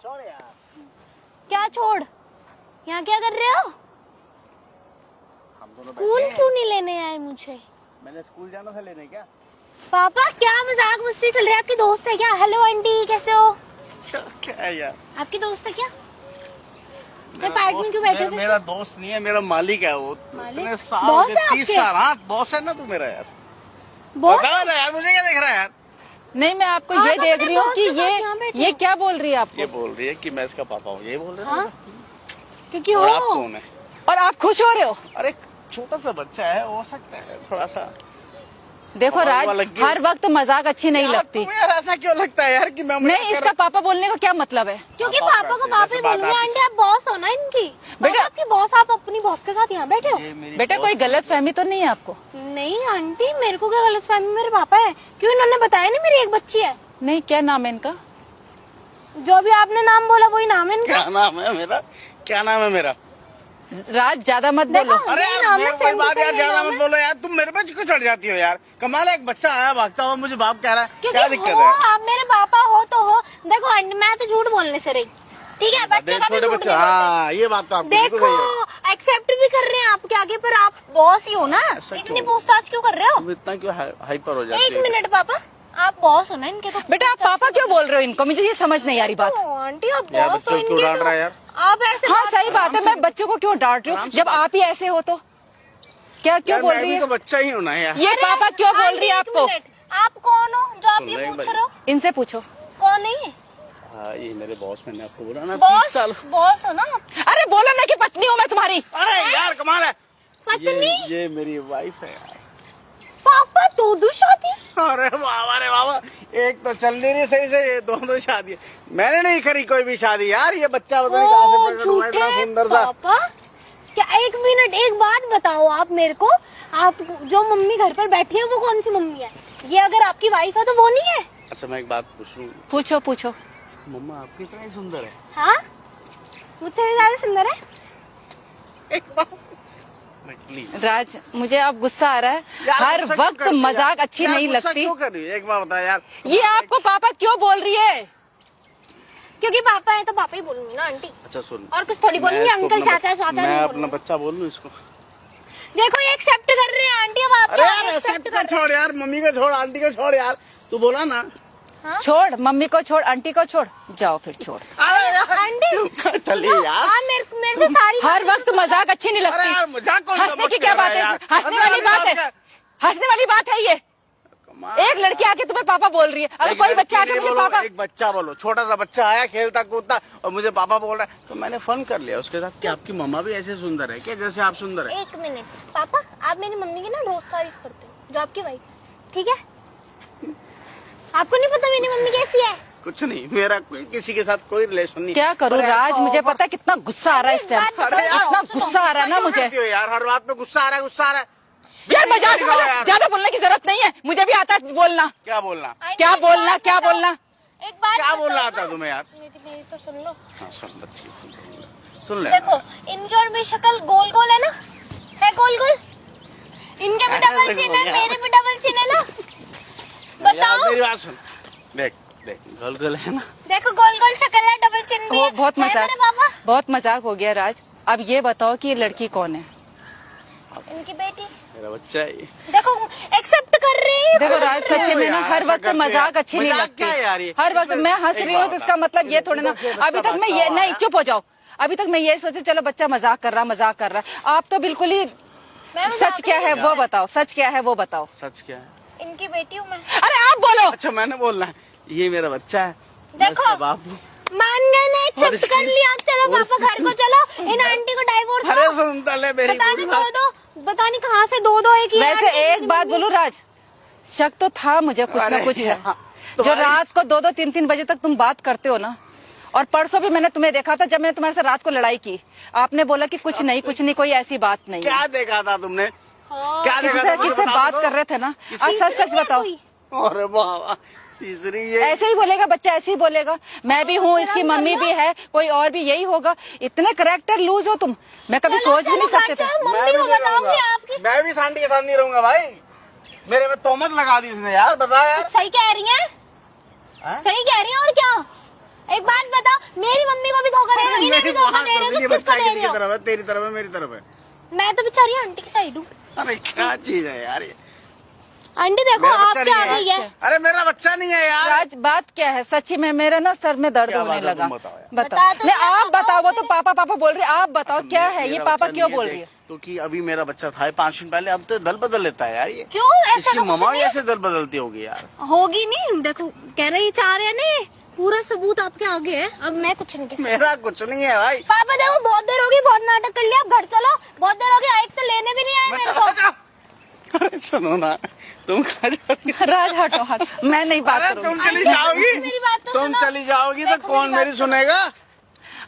छोड़ यार। क्या छोड़? यहाँ क्या कर रहे हो? हम दोनों स्कूल बैठे हैं। क्यों नहीं लेने आए मुझे? मैंने स्कूल जाना था लेने क्या? पापा क्या मजाक मस्ती चल रही है? आपकी दोस्त है क्या? हेलो आंटी कैसे हो? क्या है यार? आपकी दोस्त है क्या? पार्क में क्यों बैठे थे? मेरा दोस्त नहीं है, मेरा मालिक है वो। मालिक? इतने साल बॉस हो है गए, 30 आपके? साल। हाँ बॉस है ना तू मेरा यार। बॉस? बता ना यार, मुझे क्या देख रहा है यार? नहीं, मैं आपको आप ये देख अपने रही हूँ बॉस कि के साथ यहाँ बैठे ये हो। क्या बोल रही है ये आपको? बोल रही है कि मैं इसका पापा हूँ, ये बोल रहे हाँ? हैं। क्योंकि और आप हो कौन है? और आप खुश हो रहे हो? अरे छोटा सा बच्चा है, हो सकता है थोड़ा सा। देखो और राज, वो लग गई। हर वक्त मजाक अच्छी नहीं यार, लगती। तुम्हें यार ऐसा क्यों लगता है यार कि मैं मजाक नहीं, कर इसका पापा बोलने का क्या मतलब है? क्योंकि पापा पापा को कैसे? पापा ही वैसे बात बोलूंगी। आपकी आंटी आप बॉस हो ना इनकी। बेटा- आपकी बॉस, आप अपनी बॉस के साथ यहाँ बैठे हो? ये मेरी बेटा बॉस कोई है। गलत फहमी तो नहीं है आपको? नहीं आंटी, मेरे को क्या गलत फहमी? मेरे पापा है। क्यों इन्होंने बताया नहीं मेरी एक बच्ची है? नहीं, क्या नाम है इनका? जो भी आपने नाम बोला वही नाम है इनका। क्या नाम है मेरा? क्या नाम है मेरा? राज ज्यादा मत देखो, बोलो। अरे यही यार नाम है, मेरे कोई सेम बात टू यार, सेम ज्यादा नाम मत है। बोलो यार। तुम मेरे पे क्यों चढ़ जाती हो यार? कमाल है, एक बच्चा आया भागता हुआ मुझे बाप कह रहा है, क्या क्योंकि दिक्कत हो है? आप मेरे पापा हो तो हो। देखो आंटी, मैं तो झूठ बोलने से रही, ठीक है? बच्चे देख, का भी छोटे झूठ बच्चे, नहीं बोलते। हाँ ये बात तो आपकी बिल्कुल सही है। देखो एक्सेप्ट भी कर रहे हैं आपके आगे, पर आप बॉस ही हो ना। ऐसा इतनी क्यों? पूछताछ क्यों कर रहे हो? तुम इतना क्यों हाइपर हो जाती एक है? मिनट पापा, आप बॉस हो ना इनके तो। बेटा आप पापा क्यों बोल रहे हो इनको? मुझे ये समझ नहीं आ रही बात। तो आंटी आप यार, बॉस हो बच्चों क्यों इनके डांट तो। रहा है यार? आप ऐसे हाँ बात सही बात है, मैं बच्चों को क्यों डांट रही हूँ आराम से जब आप ही ऐसे हो तो? क्या क्यों यार, बोल मैं रही भी है? तो बच्चा ही हूँ ना यार। ये अरे, पापा क्यों बोल आंटी, रही है एक आपको? मिनट, आप कौन हो जो आप सुन ये ले एक पूछ बार। रहे हो? इनसे पूछो। कौन नहीं है? हाँ ये मेरे बॉस, मैंने आपको बोला ना 30 बॉस? साल। बॉस हो ना आप? अरे बोला ना कि पत्नी हूँ मैं तुम्हारी। अरे यार कमाल है। पत्नी? ये मेरी वाइफ है यार। पापा दो शादी? अरे बाबा रे बाबा, एक तो चल नहीं रही सही से, ये दोनों शादी। मैंने नहीं करी कोई भी शादी यार। ये बच्चा पता नहीं कहाँ से प्रकट हुआ, इतना सुंदर सा। पापा क्या? एक मिनट, एक बात बताओ आप मेरे को, आप जो मम्मी घर पर बैठी है वो कौन सी मम्मी है? ये अगर आपकी वाइफ है तो वो नहीं है? अच्छा मैं एक बात पूछूं, पूछो पूछो। मम्मा आपकी इतना ही सुंदर है? हाँ, मुझसे भी ज्यादा सुंदर है। एक बात प्लीज राज, मुझे अब गुस्सा आ रहा है। यार, हर गुस्सा क्यों वक्त कर रही है? मजाक अच्छी यार, नहीं गुस्सा लगती। क्यों कर रही है? एक बात बता यार। ये आपको पापा क्यों बोल रही है? क्योंकि पापा है तो पापा ही बोलूंगी ना आंटी। अच्छा सुन, और कुछ थोड़ी बोलूंगी, मैं इसको अंकल अपना चाचा चाचा मैं नहीं अपना बोलूंगी। बच्चा बोल लूं इसको? देखो ये एक्सेप्ट कर रहे हैं आंटी, अब आप अरे क्या यार एक्सेप्ट एक्सेप्ट कर कर, छोड़ यार, मम्मी को छोड़, आंटी को छोड़ यार। तू बोला ना। हाँ? छोड़, मम्मी को छोड़, आंटी को छोड़, जाओ फिर छोड़। अरे यार, आंटी चलिए यार। हाँ, मेरे से सारी हर वक्त मजाक अच्छी नहीं अरे यार लगती। मजाक कौन सा हंसने की मत क्या कर बात रहा है? यार? हंसने वाली बात है, हंसने वाली बात है ये। कमाल एक है लड़की यार। आके तुम्हें पापा बोल रही है, अगर एक कोई लड़की बच्चा आके नहीं मुझे बोलो, पापा। एक बच्चा बोलो, छोटा सा बच्चा आया खेलता कूदता और मुझे पापा बोल रहा है, तो मैंने फन कर लिया उसके साथ कि आपकी मम्मा भी ऐसे सुंदर है क्या जैसे आप सुंदर है? एक मिनट पापा, आप मेरी मम्मी की ना रोज तारीफ करते हो, जो आपकी वाइफ, ठीक है? आपको नहीं पता मेरी मम्मी कैसी है? कुछ नहीं, मेरा कोई किसी के साथ कोई रिलेशन नहीं। क्या करूं अरे राज, ऐसा मुझे होगा- पता है कितना गुस्सा आ रहा है इस टाइम। अरे यार, इतना गुस्सा आ रहा है ना क्यों मुझे। करती हो यार, हर बात पे गुस्सा आ रहा है, गुस्सा आ रहा है। यार मजाक दिखाओ में यार। ज्यादा बोलने की जरूरत नहीं है, मुझे भी आता है बोलना। क्या बोलना? आंटी, क्या एक बोलना, बात क्या बताओ। बोलना? एक बात क्या बताओ बोलना ना। आता है तुम्हें यार? मेरी तो सुन लो। हाँ सुन बच्ची, सुन ले। देखो इनकी और मेरी शक्ल गोल गोल है ना, है गोल गोल। इनके भी डबल चिन है, मेरे भी डबल चिन है ना। यार बताओ, मेरी बात सुन, देख देख गोल गोल है ना। देखो गोल गोल शक्ल है, डबल चिन भी है। बहुत है मजाक, मेरे पापा? बहुत मजाक हो गया राज। अब ये बताओ कि ये लड़की कौन है? इनकी बेटी। मेरा बच्चा है ये। देखो एक्सेप्ट कर रही है। देखो राज, सच्ची में ना यार, हर ऐसा वक्त करते मजाक यार। अच्छी नहीं मजाक लगती। क्या है यार ये? हर वक्त इसमें मैं हंस एक रही हूँ बात तो इसका बता। मतलब ये थोड़ी ना। इधर से बच्चा अभी तक मैं भागता ये हुआ नहीं, आया। चुप हो जाओ। अभी तक मैं ये सोचे चलो बच्चा मजाक कर रहा। आप तो बिल्कुल ही मैं मजाक सच क्या है नहीं वो कर रही। बताओ, सच क्या है वो बताओ। सच क्या है? इनकी बेटी हूँ मैं। अरे आप बोलो। अच्छा मैंने बोलना है, ये मेरा बच्चा है, मैं देखो। इसका बाप हूँ। मान गए ना, एक्सेप्ट कर लिया। अब चलो और पापा घर को चलो, इन आंटी को डाइवोर्स अरे सुन ले मेरी पता पूरी नहीं बात। पता नहीं कहाँ से दो एक ही वैसे आंटी एक मेरी बात मम्मी। बोलूं राज, शक तो था मुझे कुछ ना अरे कुछ है। हाँ, जो तुम्हारी- रात को 2-2 3-3 बजे तक तुम बात करते हो ना, और परसों भी मैंने तुम्हें देखा था जब मैंने तुम्हारे साथ रात को लड़ाई की। आपने बोला कि कुछ नहीं कोई ऐसी बात नहीं है। क्या देखा था तुमने? हाँ। क्या देखा था? मुझे किससे बता बात दो। कर रहे थे ना? और सच सच बताओ। कोई? अरे बाबा, तीसरी ये ऐसे ही बोलेगा बच्चा, ऐसे ही बोलेगा। मैं भी हूँ, इसकी मम्मी भी है, कोई और भी यही होगा। इतने करेक्टर लूज हो तुम, मैं कभी चलो, सोच भी नहीं चलो, सकते थे। बच्चा, मैं मम्मी भी को नहीं बताऊंगी रहूंगा। आपकी। मैं भी सांडी के साथ नहीं रहूंगा भाई। मेरे में तोहमत लगा दी इसने यार, बता यार। सही कह रही है, हाँ? सही कह रही है। और क्या? एक बात बता, मेरी मम्मी को भी धोखा दे रहे हो, इन्हें भी धोखा दे रहे हो, ये किसको बच्चा दे किसकी रहे हो? तरफ है? तेरी तरफ है, मेरी तरफ है? मैं तो बेचारी आंटी की साइड हूँ। अरे क्या चीज है यार ये? आंटी देखो मेरा बच्चा आपके नहीं आ है। गई है। अरे मेरा बच्चा नहीं है यार। राज बात क्या है? सच्ची में मेरे ना सर में दर्द क्या होने बात है? लगा। तुम बताओ यार। बता तो नहीं मैं आप बताऊं बताओ, वो तो फिर। पापा पापा बोल रही है, आप बताओ क्या है ये? मेरा पापा बच्चा क्यों नहीं बोल देख, रही है? क्योंकि अभी मेरा बच्चा था 5 दिन पहले, अब तो दल बदल लेता है यार ये। क्यों ऐसा इसकी तो कुछ मम्मा भी नहीं ऐसे दल बदलती होगी यार। होगी नहीं। देखो कह रही चाह रहे हैं ना, ये पूरा सबूत आपके आगे है। अब मैं कुछ नहीं कह सकती। मेरा कुछ नहीं है भाई। पापा देखो बहुत देर होगी, बहुत नाटक कर लिया, अब घर चलो। बहुत देर होगी, आइक तो लेने भी नहीं आए मैं मेरे चला को। जाऊं। अरे सुनो ना, तुम कहाँ जा रही हो? राज हटो हट, मैं नहीं बात अरे करूंगी। तुम चली जाओगी, मेरी बात तो तुम सुनो। चली जाओगी तो देखो कौन मेरी मेरी बात सुनेगा?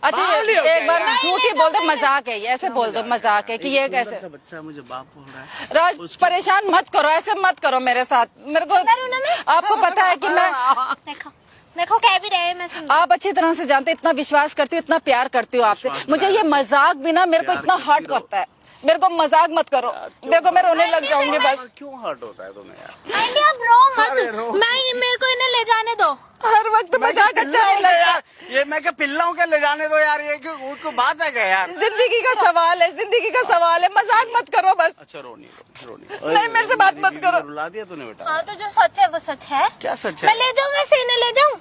अच्छा बावली हो एक क्या बार यार? झूठ ही बोल दो, मजाक है ये, ऐसे बोल दो मजाक है कि ये एक कैसे। सुंदर सा बच्चा मुझे बाप बोल रहा है। राज परेशान मत करो, ऐसे मत करो मेरे साथ। मेरे को आपको पता है कि मैं, देखो देखो कह भी रहे हैं, मैं सुन। आप अच्छी तरह से जानते, इतना विश्वास करती हूँ, इतना प्यार करती हूँ आपसे। मुझे ये मजाक भी ना मेरे को प्यार इतना करती हर्ट रहो। करता है। मेरे को मजाक मत करो, देखो मैं रोने लग जाऊंगी बस। क्यों हर्ट होता है तुम्हें यार? आंटी आप रो अरे रो। मत। मेरे को इन्हें ले जाने दो। हर वक्त मजाक अच्छा नहीं लगता। यार, ये मैं क्या पिल्लाओं के ले जाने दो यार, ये क्यों उसको बात है क्या यार? जिंदगी का सवाल है, जिंदगी का सवाल है, मजाक मत करो बस। अच्छा रोनी नहीं, मेरे से बात मत करो। रुला दिया तूने बेटा। हाँ तो जो सच है वो सच है। क्या सच मैं है? ले जाऊँ, वैसे इन्हें ले जाऊँ?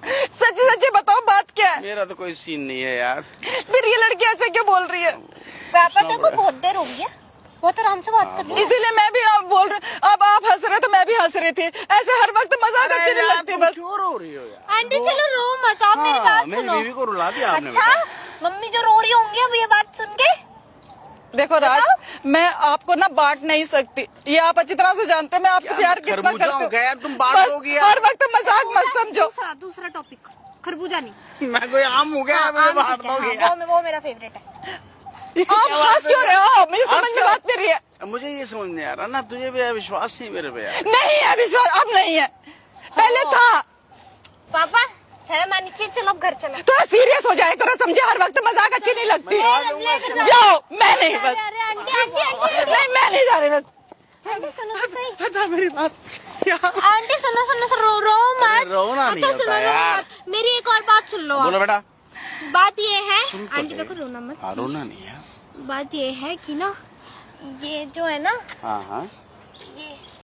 सच्ची सच्ची बताओ बात क्या है? मेरा तो कोई सीन नहीं है यार। फिर ये लड़की ऐसे क्यों बोल रही है? पापा देखो बहुत देर हो गई है, बहुत आराम से बात कर रही हूँ। इसीलिए मैं भी आप बोल रही, अब आप हंस रहे तो मैं भी हंस रही थी। ऐसे हर वक्त मजाक अच्छी नहीं यार, लगती तुम बस। क्यों रो रही हो यार? आंटी चलो रो मत, आप मेरी हाँ, बात मेरी सुनो। बीवी को रुला दिया आपने अच्छा बेटा। मम्मी जो रो रही होंगी अब ये बात सुन के। देखो राज, मैं आपको ना बांट नहीं सकती, ये आप अच्छी तरह से जानते हैं। मैं आपसे प्यार कितना खरबूजा करती हूँ क्या हूँ। यार? तुम बांट बस लोगी यार। हर वक्त मजाक मत समझो। दूसरा टॉपिक, खरबूजा नहीं। मैं कोई आम हूँ क्या? मुझे आम बांट ठीक है, दोगे हाँ, यार? वो मेरा फेवरेट है। आप हंस क्यों रहे हो? मुझे समझ में बात नहीं रही है। मुझे ये समझ नहीं आ रहा ना, तुझे भी विश्वास नहीं मेरे पे यार। नहीं है विश्वास, अब नहीं है, पहले था। पापा शर्म आनी चाहिए, चलो अब घर चलो। थोड़ा सीरियस हो जाए करो, समझे? हर वक्त मजाक अच्छी नहीं लगती। लेकर जाओ। जाओ, मैं नहीं बस। अरे आंटी आंटी आंटी नहीं, मैं नहीं जा रही बस। आंटी सुनो तो सही। अच्छा मेरी बात क्या? आंटी सुनो सुनो सुनो, रो मत। अरे रोना नहीं अच्छा होता सुनो रो यार। मत। मेरी एक और बात सुन लो बोलो आप। बेटा। बात ये है सुन तो आंटी ले। देखो रोना मत। हाँ रोना नहीं है। बात ये है कि ना, ये जो है ना, हाँ हाँ ये